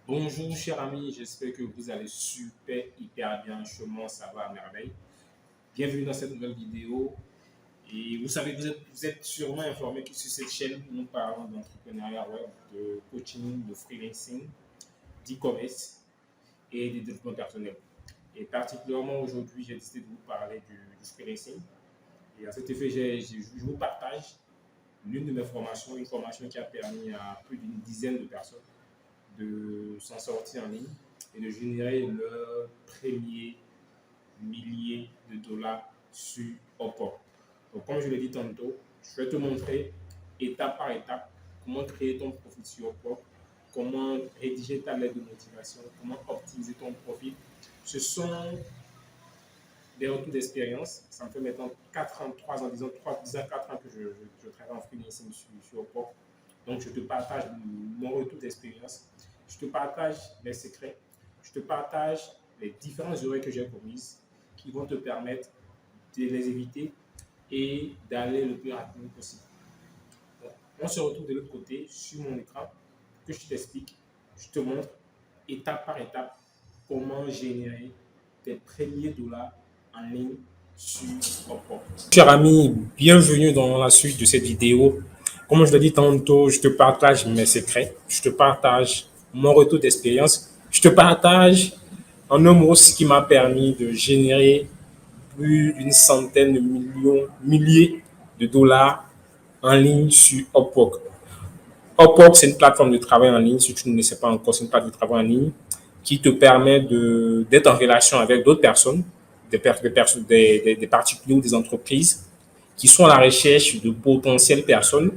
Bonjour, cher ami, j'espère que vous allez super, hyper bien. Chez moi, ça va à merveille. Bienvenue dans cette nouvelle vidéo. Et vous savez, vous êtes sûrement informé que sur cette chaîne, nous parlons d'entrepreneuriat web, de coaching, de freelancing, d'e-commerce et de développement personnel. Et particulièrement aujourd'hui, j'ai décidé de vous parler du freelancing. Et à cet effet, je vous partage l'une de mes formations, une formation qui a permis à plus d'une dizaine de personnes de s'en sortir en ligne et de générer leur premier millier de dollars sur Upwork. Donc, comme je l'ai dit tantôt, je vais te montrer étape par étape comment créer ton profil sur Upwork, comment rédiger ta lettre de motivation, comment optimiser ton profil. Ce sont des retours d'expérience. Ça me fait maintenant 4 ans, 3 ans, disons 4 ans que je travaille en freelancing sur Upwork. Donc, je te partage mon retour d'expérience. Je te partage mes secrets. Je te partage les différentes erreurs que j'ai commises qui vont te permettre de les éviter et d'aller le plus rapidement possible. Donc, on se retrouve de l'autre côté sur mon écran que je t'explique. Je te montre étape par étape comment générer tes premiers dollars en ligne sur Upwork. Cher ami, bienvenue dans la suite de cette vidéo. Comme je l'ai dit tantôt, je te partage mes secrets, je te partage mon retour d'expérience, je te partage en un mot ce qui m'a permis de générer plus d'une centaine de milliers de dollars en ligne sur Upwork. Upwork, c'est une plateforme de travail en ligne, si tu ne le sais pas encore, c'est une plateforme de travail en ligne qui te permet d'être en relation avec d'autres personnes, des particuliers ou des entreprises qui sont à la recherche de potentielles personnes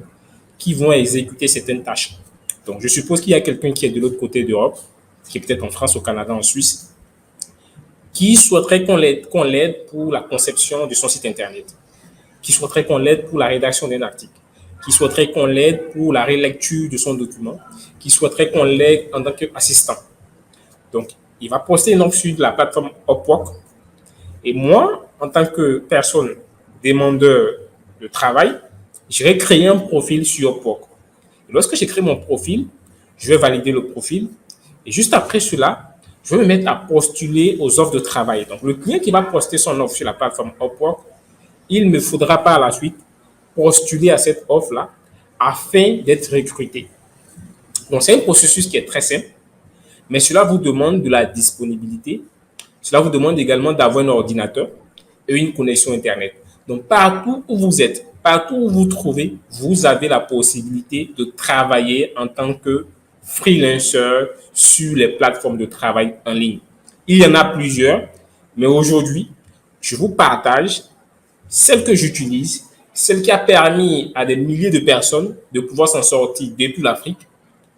qui vont exécuter certaines tâches. Donc, je suppose qu'il y a quelqu'un qui est de l'autre côté d'Europe, qui est peut-être en France, au Canada, en Suisse, qui souhaiterait qu'on l'aide pour la conception de son site Internet, qui souhaiterait qu'on l'aide pour la rédaction d'un article, qui souhaiterait qu'on l'aide pour la relecture de son document, qui souhaiterait qu'on l'aide en tant qu'assistant. Donc, il va poster une offre sur la plateforme Upwork. Et moi, en tant que personne demandeur de travail, je vais créer un profil sur Upwork. Et lorsque j'ai créé mon profil, je vais valider le profil. Et juste après cela, je vais me mettre à postuler aux offres de travail. Donc, le client qui va poster son offre sur la plateforme Upwork, il me faudra par la suite postuler à cette offre-là afin d'être recruté. Donc, c'est un processus qui est très simple, mais cela vous demande de la disponibilité. Cela vous demande également d'avoir un ordinateur et une connexion Internet. Donc, partout où vous êtes, partout où vous trouvez, vous avez la possibilité de travailler en tant que freelancer sur les plateformes de travail en ligne. Il y en a plusieurs, mais aujourd'hui, je vous partage celle que j'utilise, celle qui a permis à des milliers de personnes de pouvoir s'en sortir depuis l'Afrique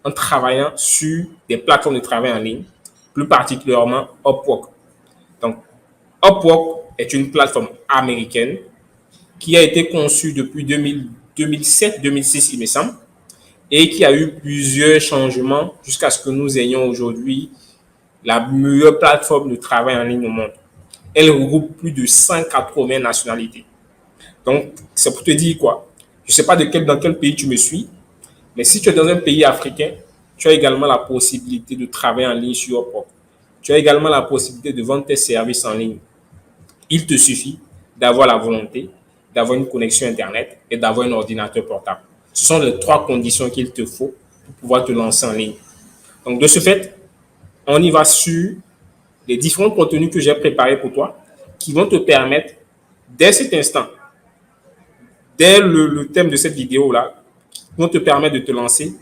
en travaillant sur des plateformes de travail en ligne, plus particulièrement Upwork. Donc, Upwork est une plateforme américaine qui a été conçue depuis 2007-2006, il me semble, et qui a eu plusieurs changements jusqu'à ce que nous ayons aujourd'hui la meilleure plateforme de travail en ligne au monde. Elle regroupe plus de 180 nationalités. Donc, c'est pour te dire quoi? Je ne sais pas dans quel pays tu me suis, mais si tu es dans un pays africain, tu as également la possibilité de travailler en ligne sur Upwork. Tu as également la possibilité de vendre tes services en ligne. Il te suffit d'avoir la volonté, d'avoir une connexion Internet et d'avoir un ordinateur portable. Ce sont les trois conditions qu'il te faut pour pouvoir te lancer en ligne. Donc, de ce fait, on y va sur les différents contenus que j'ai préparés pour toi qui vont te permettre, dès cet instant, dès le thème de cette vidéo-là, qui vont te permettre de te lancer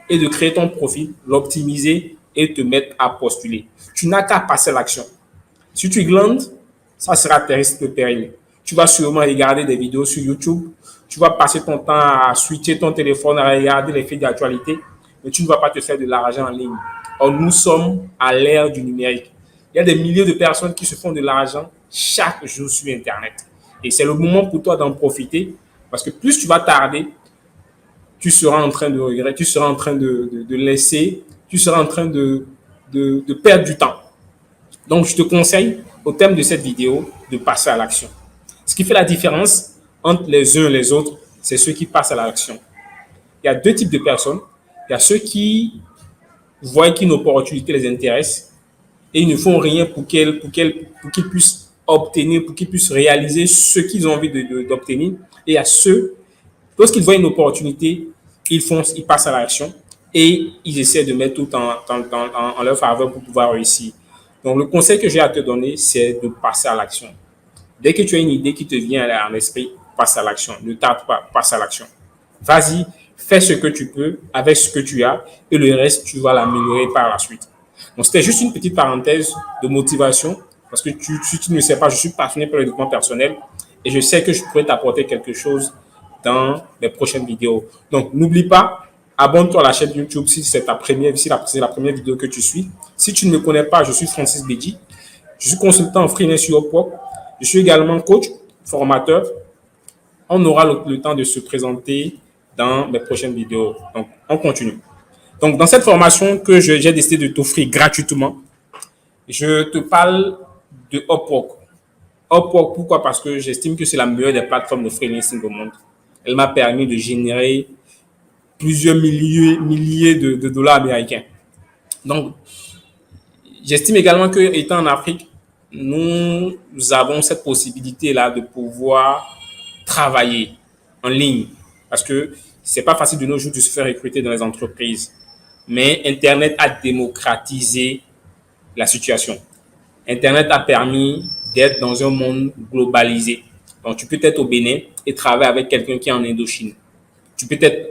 et de créer ton profil, l'optimiser et te mettre à postuler. Tu n'as qu'à passer à l'action. Si tu glandes, ça sera tes risques de péril. Tu vas sûrement regarder des vidéos sur YouTube. Tu vas passer ton temps à switcher ton téléphone, à regarder les faits d'actualité, mais tu ne vas pas te faire de l'argent en ligne. Or, nous sommes à l'ère du numérique. Il y a des milliers de personnes qui se font de l'argent chaque jour sur Internet. Et c'est le moment pour toi d'en profiter parce que plus tu vas tarder, tu seras en train de regretter, tu seras en train de laisser, tu seras en train de perdre du temps. Donc, je te conseille, au thème de cette vidéo, de passer à l'action. Ce qui fait la différence entre les uns et les autres, c'est ceux qui passent à l'action. Il y a deux types de personnes. Il y a ceux qui voient qu'une opportunité les intéresse et ils ne font rien pour qu'ils puissent obtenir, pour qu'ils puissent réaliser ce qu'ils ont envie d'obtenir. Et à ceux, lorsqu'ils voient une opportunité, ils passent à l'action et ils essaient de mettre tout en leur faveur pour pouvoir réussir. Donc, le conseil que j'ai à te donner, c'est de passer à l'action. Dès que tu as une idée qui te vient à l'esprit, passe à l'action. Ne tarde pas, passe à l'action. Vas-y, fais ce que tu peux avec ce que tu as et le reste, tu vas l'améliorer par la suite. Donc, c'était juste une petite parenthèse de motivation parce que si tu ne le sais pas, je suis passionné par le développement personnel et je sais que je pourrais t'apporter quelque chose dans les prochaines vidéos. Donc, n'oublie pas, abonne-toi à la chaîne YouTube si c'est la première vidéo que tu suis. Si tu ne me connais pas, je suis Francis Beji. Je suis consultant en freelance sur Upwork. Je suis également coach, formateur. On aura le temps de se présenter dans mes prochaines vidéos. Donc, on continue. Donc, dans cette formation que j'ai décidé de t'offrir gratuitement, je te parle de Upwork. Upwork, pourquoi? Parce que j'estime que c'est la meilleure des plateformes de freelancing au monde. Elle m'a permis de générer plusieurs milliers de dollars américains. Donc, j'estime également que, étant en Afrique, nous avons cette possibilité-là de pouvoir travailler en ligne. Parce que c'est pas facile de nos jours de se faire recruter dans les entreprises. Mais Internet a démocratisé la situation. Internet a permis d'être dans un monde globalisé. Donc, tu peux être au Bénin et travailler avec quelqu'un qui est en Indochine. Tu peux être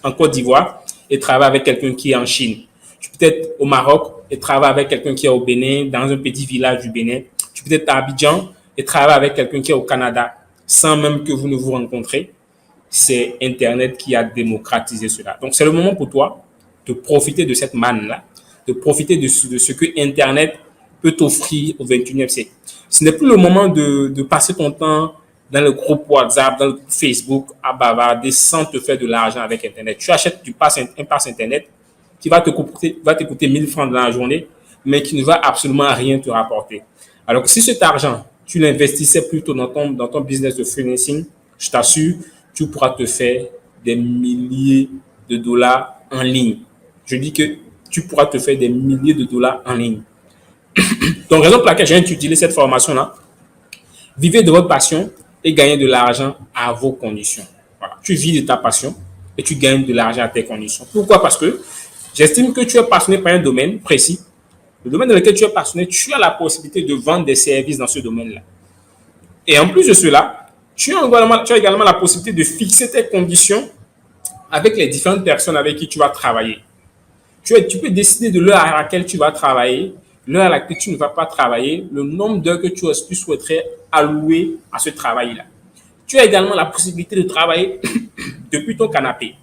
en Côte d'Ivoire et travailler avec quelqu'un qui est en Chine. Tu peux être au Maroc et travailler avec quelqu'un qui est au Bénin, dans un petit village du Bénin. Tu peux être à Abidjan et travailler avec quelqu'un qui est au Canada, sans même que vous ne vous rencontrez. C'est Internet qui a démocratisé cela. Donc, c'est le moment pour toi de profiter de cette manne-là, de profiter de ce que Internet peut t'offrir au 21e siècle. Ce n'est plus le moment de passer ton temps dans le groupe WhatsApp, dans le groupe Facebook, à bavarder sans te faire de l'argent avec Internet. Tu achètes un pass Internet qui va te coûter 1000 francs dans la journée, mais qui ne va absolument rien te rapporter. Alors que si cet argent, tu l'investissais plutôt dans ton business de freelancing, je t'assure, tu pourras te faire des milliers de dollars en ligne. Je dis que tu pourras te faire des milliers de dollars en ligne. Donc, raison pour laquelle j'ai utilisé cette formation-là, vivez de votre passion et gagnez de l'argent à vos conditions. Voilà. Tu vis de ta passion et tu gagnes de l'argent à tes conditions. Pourquoi? Parce que j'estime que tu es passionné par un domaine précis. Le domaine dans lequel tu es passionné, tu as la possibilité de vendre des services dans ce domaine-là. Et en plus de cela, tu as également la possibilité de fixer tes conditions avec les différentes personnes avec qui tu vas travailler. Tu peux décider de l'heure à laquelle tu vas travailler, l'heure à laquelle tu ne vas pas travailler, le nombre d'heures que tu souhaiterais allouer à ce travail-là. Tu as également la possibilité de travailler depuis ton canapé.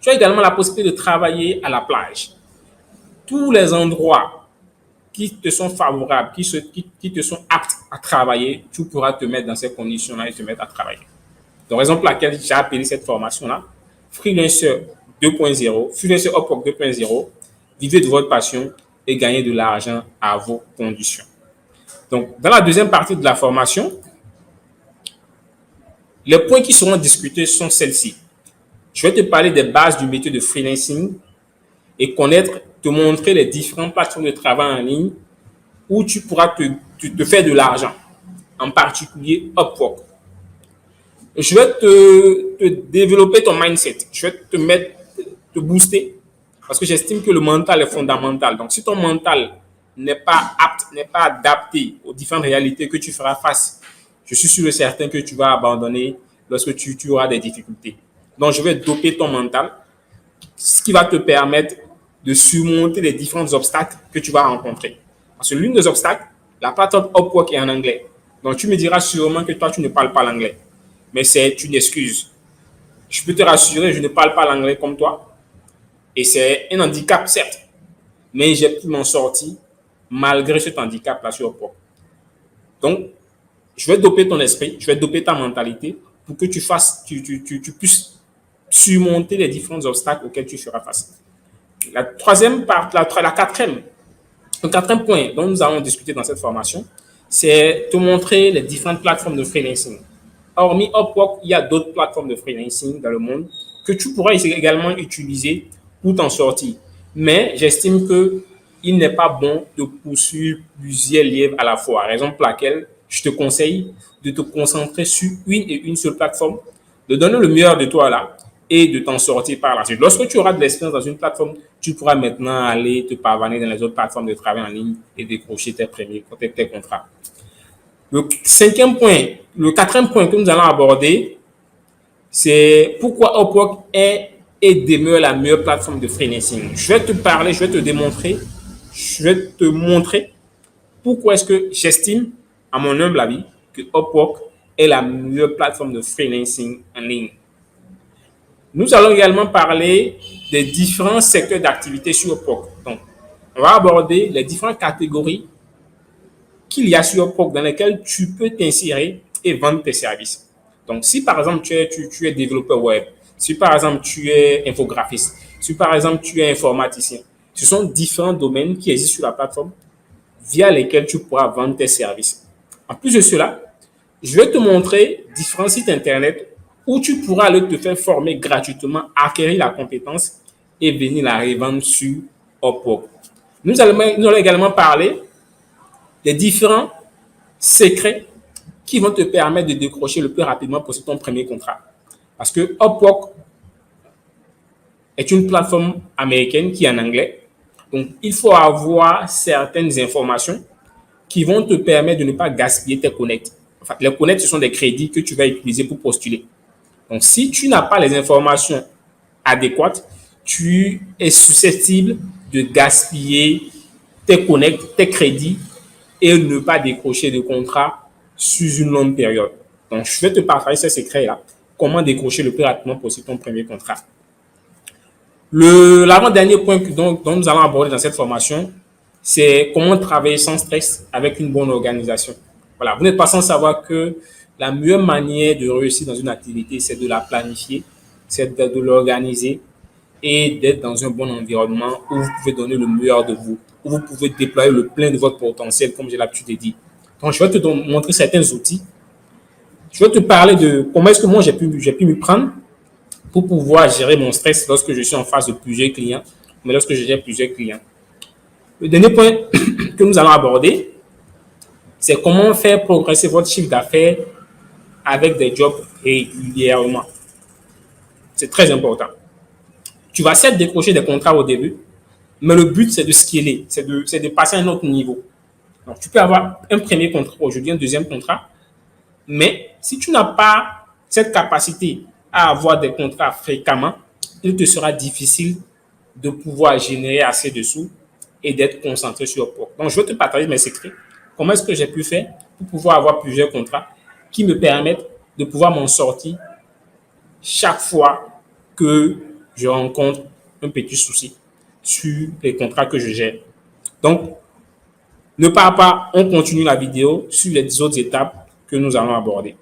Tu as également la possibilité de travailler à la plage. Tous les endroits qui te sont favorables, qui te sont aptes à travailler, tu pourras te mettre dans ces conditions-là et te mettre à travailler. Donc, raison pour laquelle j'ai appelé cette formation-là Freelancer 2.0, Freelancer Upwork 2.0, vivez de votre passion et gagnez de l'argent à vos conditions. Donc, dans la deuxième partie de la formation, les points qui seront discutés sont celles-ci. Je vais te parler des bases du métier de freelancing et te montrer les différentes plateformes de travail en ligne où tu pourras te faire de l'argent, en particulier Upwork. Je vais te développer ton mindset. Je vais te booster parce que j'estime que le mental est fondamental. Donc, si ton mental n'est pas apte, n'est pas adapté aux différentes réalités que tu feras face, je suis sûr et certain que tu vas abandonner lorsque tu auras des difficultés. Donc, je vais doper ton mental, ce qui va te permettre de surmonter les différents obstacles que tu vas rencontrer. Parce que l'une des obstacles, la plateforme Upwork est en anglais. Donc, tu me diras sûrement que toi, tu ne parles pas l'anglais. Mais c'est une excuse. Je peux te rassurer, je ne parle pas l'anglais comme toi. Et c'est un handicap, certes. Mais j'ai pu m'en sortir malgré cet handicap-là sur Upwork. Donc, je vais doper ton esprit, je vais doper ta mentalité pour que tu puisses surmonter les différents obstacles auxquels tu feras face. Le quatrième point dont nous allons discuter dans cette formation, c'est te montrer les différentes plateformes de freelancing. Hormis Upwork, il y a d'autres plateformes de freelancing dans le monde que tu pourras également utiliser pour t'en sortir. Mais j'estime qu'il n'est pas bon de poursuivre plusieurs lièvres à la fois. Raison pour laquelle je te conseille de te concentrer sur une seule plateforme, de donner le meilleur de toi là et de t'en sortir par la suite. Lorsque tu auras de l'expérience dans une plateforme, tu pourras maintenant aller te pavaner dans les autres plateformes de travail en ligne et décrocher tes contrats. Le quatrième point que nous allons aborder, c'est pourquoi Upwork est et demeure la meilleure plateforme de freelancing. Je vais te montrer pourquoi est-ce que j'estime, à mon humble avis, que Upwork est la meilleure plateforme de freelancing en ligne. Nous allons également parler des différents secteurs d'activité sur Upwork. Donc, on va aborder les différentes catégories qu'il y a sur Upwork dans lesquelles tu peux t'insérer et vendre tes services. Donc, si par exemple tu es développeur web, si par exemple tu es infographiste, si par exemple tu es informaticien, ce sont différents domaines qui existent sur la plateforme via lesquels tu pourras vendre tes services. En plus de cela, je vais te montrer différents sites internet où tu pourras aller te faire former gratuitement, acquérir la compétence et venir la revendre sur Upwork. Nous allons également parler des différents secrets qui vont te permettre de décrocher le plus rapidement possible ton premier contrat. Parce que Upwork est une plateforme américaine qui est en anglais. Donc, il faut avoir certaines informations qui vont te permettre de ne pas gaspiller tes connects. Enfin, les connects, ce sont des crédits que tu vas utiliser pour postuler. Donc, si tu n'as pas les informations adéquates, tu es susceptible de gaspiller tes connects, tes crédits et ne pas décrocher de contrat sur une longue période. Donc, je vais te partager ces secrets-là. Comment décrocher le plus rapidement possible ton premier contrat. L'avant-dernier point dont nous allons aborder dans cette formation, c'est comment travailler sans stress avec une bonne organisation. Voilà, vous n'êtes pas sans savoir que la meilleure manière de réussir dans une activité, c'est de la planifier, c'est de l'organiser et d'être dans un bon environnement où vous pouvez donner le meilleur de vous, où vous pouvez déployer le plein de votre potentiel, comme j'ai l'habitude de dire. Donc, je vais te montrer certains outils. Je vais te parler de comment est-ce que moi j'ai pu m'y prendre pour pouvoir gérer mon stress lorsque je suis en face de plusieurs clients, mais lorsque je gère plusieurs clients. Le dernier point que nous allons aborder, c'est comment faire progresser votre chiffre d'affaires avec des jobs régulièrement. C'est très important. Tu vas certes décrocher des contrats au début, mais le but, c'est de scaler, c'est de passer à un autre niveau. Donc, tu peux avoir un premier contrat aujourd'hui, un deuxième contrat, mais si tu n'as pas cette capacité à avoir des contrats fréquemment, il te sera difficile de pouvoir générer assez de sous et d'être concentré sur Upwork. Donc, je vais te partager mes secrets. Comment est-ce que j'ai pu faire pour pouvoir avoir plusieurs contrats qui me permettent de pouvoir m'en sortir chaque fois que je rencontre un petit souci sur les contrats que je gère. Donc, ne pars pas, on continue la vidéo sur les autres étapes que nous allons aborder.